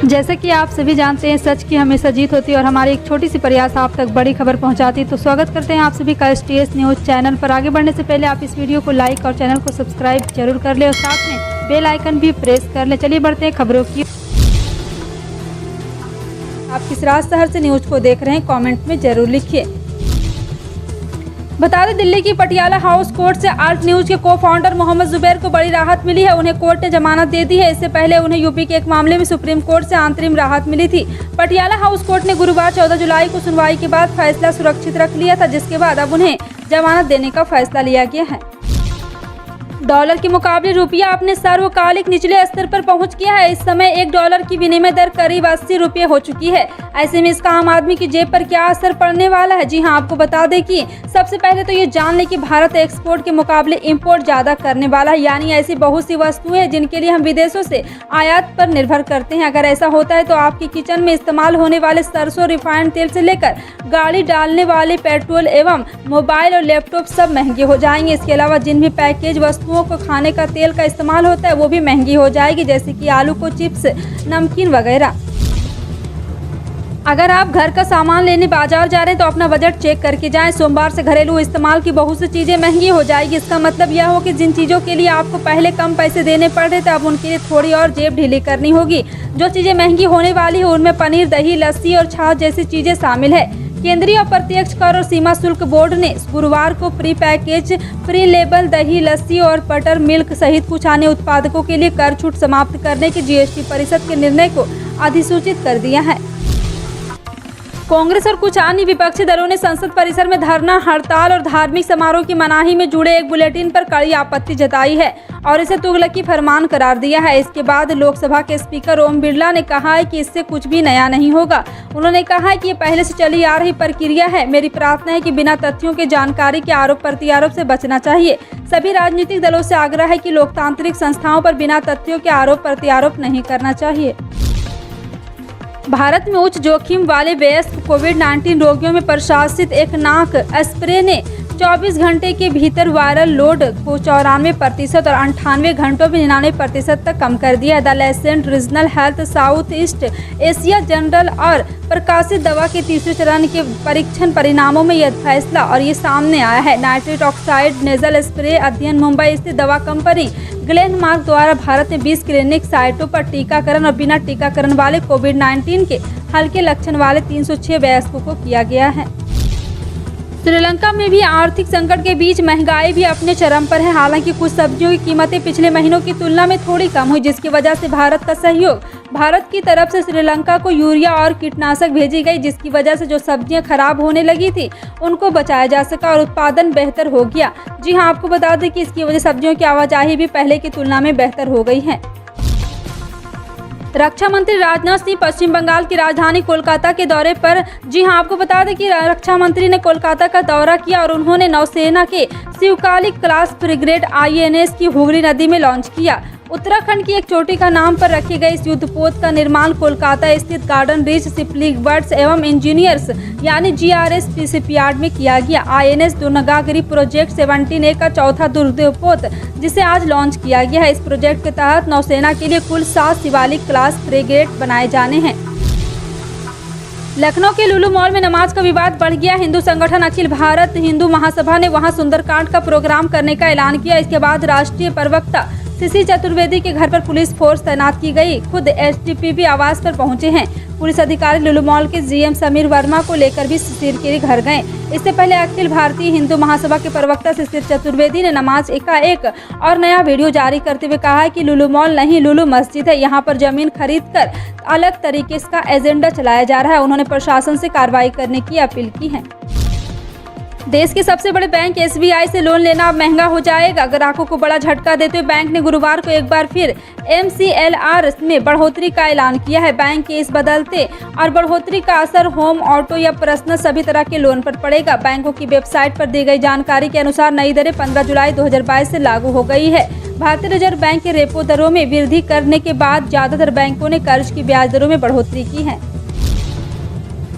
जैसे कि आप सभी जानते हैं, सच की हमेशा जीत होती है और हमारी एक छोटी सी प्रयास आप तक बड़ी खबर पहुंचाती है। तो स्वागत करते हैं आप सभी का STS न्यूज़ चैनल पर। आगे बढ़ने से पहले आप इस वीडियो को लाइक और चैनल को सब्सक्राइब जरूर कर ले और साथ में बेल आइकन भी प्रेस कर ले। चलिए बढ़ते हैं खबरों की। आप किस राज शहर से न्यूज को देख रहे हैं, कमेंट में जरूर लिखिए। बता दें, दिल्ली की पटियाला हाउस कोर्ट से आल्ट न्यूज के को फाउंडर मोहम्मद जुबैर को बड़ी राहत मिली है। उन्हें कोर्ट ने जमानत दे दी है। इससे पहले उन्हें यूपी के एक मामले में सुप्रीम कोर्ट से अंतरिम राहत मिली थी। पटियाला हाउस कोर्ट ने गुरुवार 14 जुलाई को सुनवाई के बाद फैसला सुरक्षित रख लिया था, जिसके बाद अब उन्हें जमानत देने का फैसला लिया गया है। डॉलर के मुकाबले रुपया अपने सर्वकालिक निचले स्तर पर पहुंच गया है। इस समय $1 की विनिमय दर करीब 80 रुपये हो चुकी है। ऐसे में इसका आम आदमी की जेब पर क्या असर पड़ने वाला है? जी हां, आपको बता दें कि सबसे पहले तो ये जान लें कि भारत एक्सपोर्ट के मुकाबले इंपोर्ट ज्यादा करने वाला है, यानी ऐसी बहुत सी वस्तुएं हैं जिनके लिए हम विदेशों से आयात पर निर्भर करते हैं। अगर ऐसा होता है तो आपके किचन में इस्तेमाल होने वाले सरसों, रिफाइंड तेल से लेकर गाड़ी डालने वाले पेट्रोल एवं मोबाइल और लैपटॉप सब महंगे हो जाएंगे। इसके अलावा जिन भी पैकेज वस्तुओं को खाने का तेल का इस्तेमाल होता है वो भी महंगी हो जाएगी, जैसे कि आलू को चिप्स, नमकीन वगैरह। अगर आप घर का सामान लेने बाजार जा रहे हैं तो अपना बजट चेक करके जाएं। सोमवार से घरेलू इस्तेमाल की बहुत सी चीजें महंगी हो जाएगी। इसका मतलब यह हो कि जिन चीजों के लिए आपको पहले कम पैसे देने पड़ रहे थे, अब उनके लिए थोड़ी और जेब ढीली करनी होगी। जो चीजें महंगी होने वाली है उनमें पनीर, दही, लस्सी और छाछ जैसी चीजें शामिल है। केंद्रीय अप्रत्यक्ष कर और सीमा शुल्क बोर्ड ने गुरुवार को प्री पैकेज, फ्री लेबल दही, लस्सी और बटर मिल्क सहित कुछ अन्य उत्पादकों के लिए कर छूट समाप्त करने के GST परिषद के निर्णय को अधिसूचित कर दिया है। कांग्रेस और कुछ अन्य विपक्षी दलों ने संसद परिसर में धरना, हड़ताल और धार्मिक समारोह की मनाही में जुड़े एक बुलेटिन पर कड़ी आपत्ति जताई है और इसे तुगलकी फरमान करार दिया है। इसके बाद लोकसभा के स्पीकर ओम बिरला ने कहा है कि इससे कुछ भी नया नहीं होगा। उन्होंने कहा है कि ये पहले से चली आ रही प्रक्रिया है। मेरी प्रार्थना है कि बिना तथ्यों के जानकारी के आरोप प्रत्यारोप से बचना चाहिए। सभी राजनीतिक दलों से आग्रह है कि लोकतांत्रिक संस्थाओं पर बिना तथ्यों के आरोप प्रत्यारोप नहीं करना चाहिए। भारत में उच्च जोखिम वाले वयस्क कोविड-19 रोगियों में प्रशासित एक नाक स्प्रे ने 24 घंटे के भीतर वायरल लोड को 94% और 98 घंटों में 99% तक कम कर दिया। The Lancet regional health south east Asia general और प्रकाशित दवा के तीसरे चरण के परीक्षण परिणामों में यह फैसला और ये सामने आया है। नाइट्रेट ऑक्साइड नेजल स्प्रे अध्ययन मुंबई स्थित दवा कंपनी ग्लेनमार्क द्वारा भारत में 20 क्लिनिक साइटों पर टीकाकरण और बिना टीकाकरण वाले कोविड-19 के हल्के लक्षण वाले 306 वयस्कों को किया गया है। श्रीलंका में भी आर्थिक संकट के बीच महंगाई भी अपने चरम पर है। हालांकि कुछ सब्जियों की कीमतें पिछले महीनों की तुलना में थोड़ी कम हुई, जिसकी वजह से भारत की तरफ से श्रीलंका को यूरिया और कीटनाशक भेजी गई, जिसकी वजह से जो सब्जियां खराब होने लगी थी उनको बचाया जा सका और उत्पादन बेहतर हो गया। जी हां, आपको बता दें कि इसकी वजह सब्जियों की आवाजाही भी पहले की तुलना में बेहतर हो गई है। रक्षा मंत्री राजनाथ सिंह पश्चिम बंगाल की राजधानी कोलकाता के दौरे पर। जी हां, आपको बता दें कि रक्षा मंत्री ने कोलकाता का दौरा किया और उन्होंने नौसेना के शिवकालिक क्लास फ्रिगेट INS की हुगली नदी में लॉन्च किया। उत्तराखंड की एक चोटी का नाम पर रखे गए इस युद्धपोत का निर्माण कोलकाता स्थित गार्डन रीच शिपबिल्डर्स एवं इंजीनियर्स यानी GRS शिपयार्ड में किया गया। INS दुर्गागिरी प्रोजेक्ट 17A का चौथा युद्धपोत जिसे आज लॉन्च किया गया है। इस प्रोजेक्ट के तहत नौसेना के लिए कुल 7 शिवालिक क्लास फ्रिगेट बनाए जाने हैं। लखनऊ के लुलु मॉल में नमाज का विवाद बढ़ गया। हिंदू संगठन अखिल भारत हिंदू महासभा ने वहां सुंदरकांड का प्रोग्राम करने का ऐलान किया। इसके बाद राष्ट्रीय प्रवक्ता शिशिर चतुर्वेदी के घर पर पुलिस फोर्स तैनात की गई। खुद SDP भी आवास पर पहुंचे हैं। पुलिस अधिकारी लुलु मॉल के GM समीर वर्मा को लेकर भी शिशिर के घर गए। इससे पहले अखिल भारतीय हिंदू महासभा के प्रवक्ता शिशिर चतुर्वेदी ने नमाज का एक और नया वीडियो जारी करते हुए कहा है कि लुलु मॉल नहीं, लुलु मस्जिद है। यहाँ पर जमीन खरीद कर अलग तरीके का एजेंडा चलाया जा रहा है। उन्होंने प्रशासन से कार्रवाई करने की अपील की है। देश के सबसे बड़े बैंक SBI से लोन लेना अब महंगा हो जाएगा। ग्राहकों को बड़ा झटका देते हुए बैंक ने गुरुवार को एक बार फिर MCLR में बढ़ोतरी का ऐलान किया है। बैंक के इस बदलते और बढ़ोतरी का असर होम, ऑटो या पर्सनल सभी तरह के लोन पर पड़ेगा। बैंकों की वेबसाइट पर दी गई जानकारी के अनुसार नई दरें 15 जुलाई 2022 से लागू हो गई है। भारतीय रिजर्व बैंक के रेपो दरों में वृद्धि करने के बाद ज्यादातर बैंकों ने कर्ज की ब्याज दरों में बढ़ोतरी की है।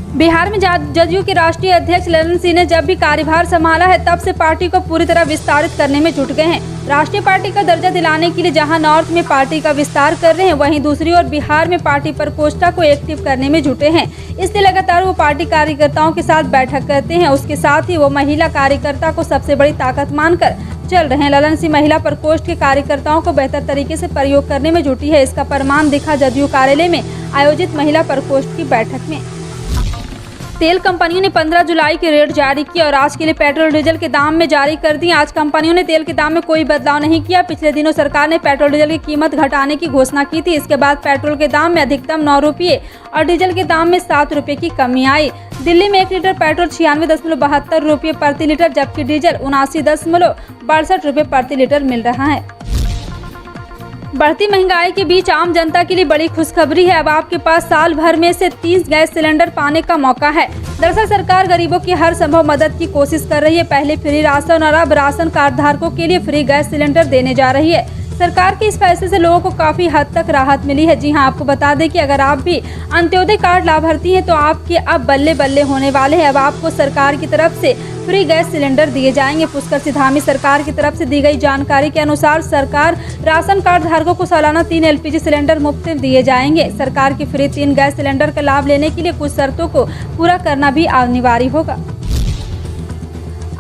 बिहार में जदयू के राष्ट्रीय अध्यक्ष ललन सिंह ने जब भी कार्यभार संभाला है तब से पार्टी को पूरी तरह विस्तारित करने में जुट गए हैं। राष्ट्रीय पार्टी का दर्जा दिलाने के लिए जहां नॉर्थ में पार्टी का विस्तार कर रहे हैं, वहीं दूसरी ओर बिहार में पार्टी प्रकोष्ठा को एक्टिव करने में जुटे हैं। इसलिए लगातार वो पार्टी कार्यकर्ताओं के साथ बैठक करते हैं। उसके साथ ही वो महिला कार्यकर्ता को सबसे बड़ी ताकत मानकर चल रहे हैं। ललन सिंह महिला प्रकोष्ठ के कार्यकर्ताओं को बेहतर तरीके से प्रयोग करने में जुटी है। इसका प्रमाण दिखा जदयू कार्यालय में आयोजित महिला प्रकोष्ठ की बैठक में। तेल कंपनियों ने 15 जुलाई के रेट जारी किया और आज के लिए पेट्रोल डीजल के दाम में जारी कर दिए। आज कंपनियों ने तेल के दाम में कोई बदलाव नहीं किया। पिछले दिनों सरकार ने पेट्रोल डीजल की कीमत घटाने की घोषणा की थी। इसके बाद पेट्रोल के दाम में अधिकतम 9 रुपये और डीजल के दाम में 7 रुपये की कमी आई। दिल्ली में 1 लीटर पेट्रोल 96.72 रुपये प्रति लीटर, जबकि डीजल 79.62 रुपये प्रति लीटर मिल रहा है। बढ़ती महंगाई के बीच आम जनता के लिए बड़ी खुशखबरी है। अब आपके पास साल भर में से 30 गैस सिलेंडर पाने का मौका है। दरअसल सरकार गरीबों की हर संभव मदद की कोशिश कर रही है। पहले फ्री राशन और अब राशन कार्ड धारकों के लिए फ्री गैस सिलेंडर देने जा रही है। सरकार के इस फैसले से लोगों को काफी हद तक राहत मिली है। जी हां, आपको बता दें कि अगर आप भी अंत्योदय कार्ड लाभार्थी हैं तो आपके अब बल्ले बल्ले होने वाले हैं। अब आपको सरकार की तरफ से फ्री गैस सिलेंडर दिए जाएंगे। पुष्कर सिंह धामी सरकार की तरफ से दी गई जानकारी के अनुसार सरकार राशन कार्ड धारकों को सालाना 3 LPG सिलेंडर मुफ्त में दिए जाएंगे। सरकार की फ्री 3 गैस सिलेंडर का लाभ लेने के लिए कुछ शर्तों को पूरा करना भी अनिवार्य होगा।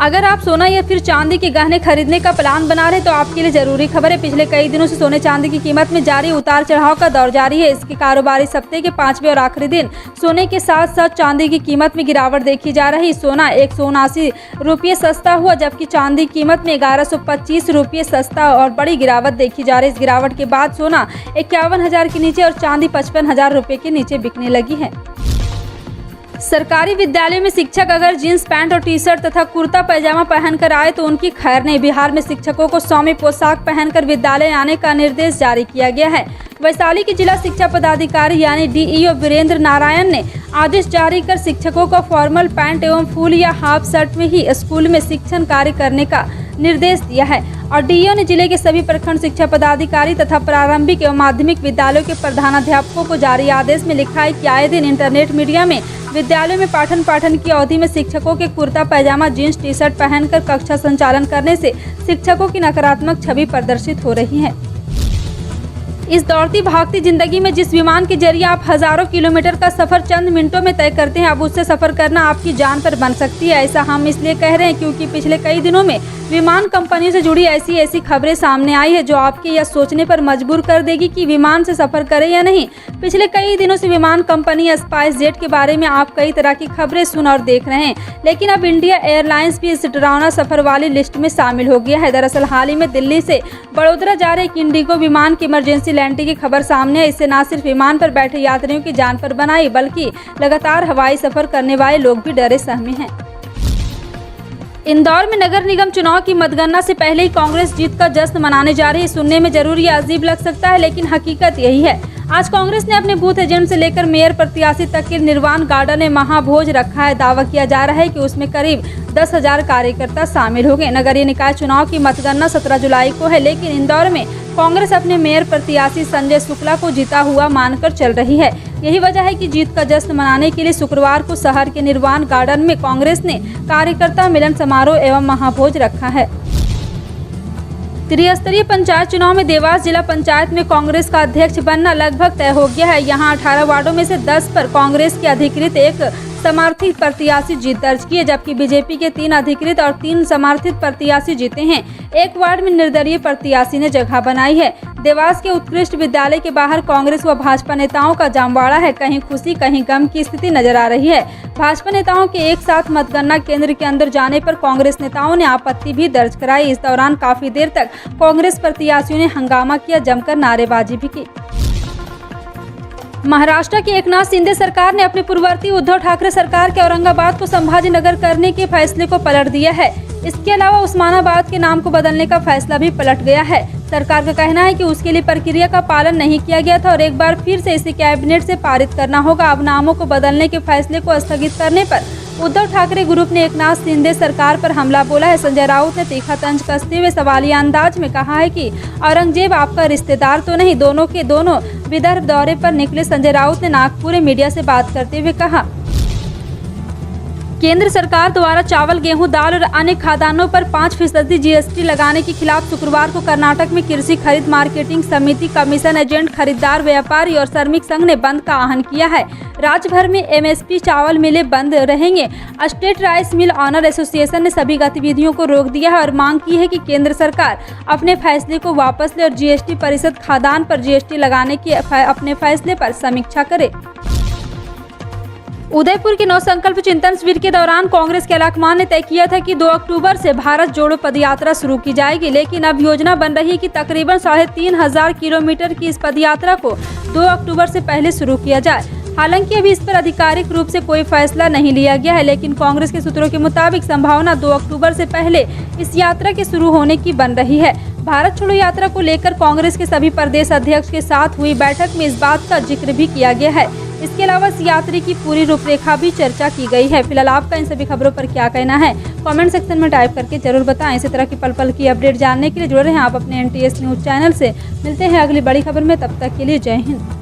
अगर आप सोना या फिर चांदी के गहने खरीदने का प्लान बना रहे तो आपके लिए जरूरी खबर है। पिछले कई दिनों से सोने चांदी की कीमत में जारी उतार चढ़ाव का दौर जारी है। इसके कारोबारी सप्ताह के 5वें और आखिरी दिन सोने के साथ साथ चांदी की कीमत में गिरावट देखी जा रही। सोना 179 रुपये सस्ता हुआ, जबकि चांदी की कीमत में 1125 रुपये सस्ता और बड़ी गिरावट देखी जा रही है। इस गिरावट के बाद सोना 51,000 के नीचे और चांदी 55,000 रुपये के नीचे बिकने लगी है। सरकारी विद्यालय में शिक्षक अगर जींस पैंट और टी शर्ट तथा कुर्ता पैजामा पहनकर आए तो उनकी खैर नहीं। बिहार में शिक्षकों को सौम्य पोशाक पहनकर विद्यालय आने का निर्देश जारी किया गया है। वैशाली के जिला शिक्षा पदाधिकारी यानी DEO वीरेंद्र नारायण ने आदेश जारी कर शिक्षकों को फॉर्मल पैंट एवं फुल या हाफ शर्ट में ही स्कूल में शिक्षण कार्य करने का निर्देश दिया है। और DEO ने जिले के सभी प्रखंड शिक्षा पदाधिकारी तथा प्रारंभिक एवं माध्यमिक विद्यालयों के प्रधानाध्यापकों को जारी आदेश में लिखा है कि आए दिन इंटरनेट मीडिया में विद्यालयों में पाठन की अवधि में शिक्षकों के कुर्ता पैजामा जींस टी शर्ट पहनकर कक्षा संचालन करने से शिक्षकों की नकारात्मक छवि प्रदर्शित हो रही है। इस दौड़ती भागती जिंदगी में जिस विमान के जरिए आप हजारों किलोमीटर का सफर चंद मिनटों में तय करते हैं, अब उससे सफर करना आपकी जान पर बन सकती है। ऐसा हम इसलिए कह रहे हैं क्योंकि पिछले कई दिनों में विमान कंपनी से जुड़ी ऐसी खबरें सामने आई है जो आपके यह सोचने पर मजबूर कर देगी कि विमान से सफर करें या नहीं। पिछले कई दिनों से विमान कंपनी स्पाइस जेट के बारे में आप कई तरह की खबरें सुन और देख रहे हैं, लेकिन अब इंडिया एयरलाइंस भी इस डरावना सफर वाली लिस्ट में शामिल हो गया है। दरअसल हाल ही में दिल्ली से बड़ोदरा जा रहे एक इंडिगो विमान की इमरजेंसी लैंडिंग की खबर सामने है। इससे न सिर्फ विमान पर बैठे यात्रियों की जान पर बनाई, बल्कि लगातार हवाई सफर करने वाले लोग भी डरे सहमे हैं। इंदौर में नगर निगम चुनाव की मतगणना से पहले ही कांग्रेस जीत का जश्न मनाने जा रही है। सुनने में जरूर ये अजीब लग सकता है, लेकिन हकीकत यही है। आज कांग्रेस ने अपने बूथ एजेंट से लेकर मेयर प्रत्याशी तक के निर्वाण गार्डन में महाभोज रखा है। दावा किया जा रहा है कि उसमें करीब 10,000 कार्यकर्ता शामिल हो गए। नगरीय निकाय चुनाव की मतगणना 17 जुलाई को है, लेकिन इंदौर में कांग्रेस अपने मेयर प्रत्याशी संजय शुक्ला को जीता हुआ मानकर चल रही है। यही वजह है कि जीत का जश्न मनाने के लिए शुक्रवार को शहर के निर्वाण गार्डन में कांग्रेस ने कार्यकर्ता मिलन समारोह एवं महाभोज रखा है। त्रिस्तरीय पंचायत चुनाव में देवास जिला पंचायत में कांग्रेस का अध्यक्ष बनना लगभग तय हो गया है। यहां 18 वार्डों में से 10 पर कांग्रेस के अधिकृत एक समर्थित प्रत्याशी जीत दर्ज की है, जबकि बीजेपी के 3 अधिकृत और 3 समर्थित प्रत्याशी जीते हैं। एक वार्ड में निर्दलीय प्रत्याशी ने जगह बनाई है। देवास के उत्कृष्ट विद्यालय के बाहर कांग्रेस व भाजपा नेताओं का जमवाड़ा है। कहीं खुशी कहीं गम की स्थिति नजर आ रही है। भाजपा नेताओं के एक साथ मतगणना केंद्र के अंदर जाने पर कांग्रेस नेताओं ने आपत्ति भी दर्ज कराई। इस दौरान काफी देर तक कांग्रेस प्रत्याशियों ने हंगामा किया, जमकर नारेबाजी भी की। महाराष्ट्र की एकनाथ शिंदे सरकार ने अपने पूर्ववर्ती उद्धव ठाकरे सरकार के औरंगाबाद को संभाजी नगर करने के फैसले को पलट दिया है। इसके अलावा उस्मानाबाद के नाम को बदलने का फैसला भी पलट गया है। सरकार का कहना है कि उसके लिए प्रक्रिया का पालन नहीं किया गया था और एक बार फिर से इसे कैबिनेट से पारित करना होगा। अब नामों को बदलने के फैसले को स्थगित करने पर उद्धव ठाकरे ग्रुप ने एकनाथ शिंदे सरकार पर हमला बोला है। संजय राउत ने तीखा तंज कसते हुए सवालिया अंदाज में कहा है कि औरंगजेब आपका रिश्तेदार तो नहीं। दोनों के दोनों विदर्भ दौरे पर निकले संजय राउत ने नागपुर में मीडिया से बात करते हुए कहा, केंद्र सरकार द्वारा चावल, गेहूं, दाल और अन्य खाद्यान्नों पर 5% जीएसटी लगाने के खिलाफ शुक्रवार को कर्नाटक में कृषि खरीद मार्केटिंग समिति, कमीशन एजेंट, खरीदार, व्यापारी और श्रमिक संघ ने बंद का आह्वान किया है। राज्य भर में एमएसपी चावल मिलें बंद रहेंगे। State rice mill owner association ने सभी गतिविधियों को रोक दिया है और मांग की है कि केंद्र सरकार अपने फैसले को वापस ले और जीएसटी परिषद खाद्यान्न पर जीएसटी लगाने के अपने फैसले पर समीक्षा करे। उदयपुर के नौ संकल्प चिंतन शिविर के दौरान कांग्रेस के अलाकमान ने तय किया था कि 2 अक्टूबर से भारत जोड़ो पदयात्रा शुरू की जाएगी, लेकिन अब योजना बन रही है कि तकरीबन 3,500 किलोमीटर की इस पदयात्रा को 2 अक्टूबर से पहले शुरू किया जाए। हालांकि अभी इस पर आधिकारिक रूप से कोई फैसला नहीं लिया गया है, लेकिन कांग्रेस के सूत्रों के मुताबिक संभावना 2 अक्टूबर से पहले इस यात्रा के शुरू होने की बन रही है। भारत छोड़ो यात्रा को लेकर कांग्रेस के सभी प्रदेश अध्यक्ष के साथ हुई बैठक में इस बात का जिक्र भी किया गया है। इसके अलावा इस यात्रा की पूरी रूपरेखा भी चर्चा की गई है। फिलहाल आपका इन सभी खबरों पर क्या कहना है, कमेंट सेक्शन में टाइप करके जरूर बताएं। इसी तरह की पल पल की अपडेट जानने के लिए जुड़े रहें आप अपने NTS न्यूज चैनल से। मिलते हैं अगली बड़ी खबर में, तब तक के लिए जय हिंद।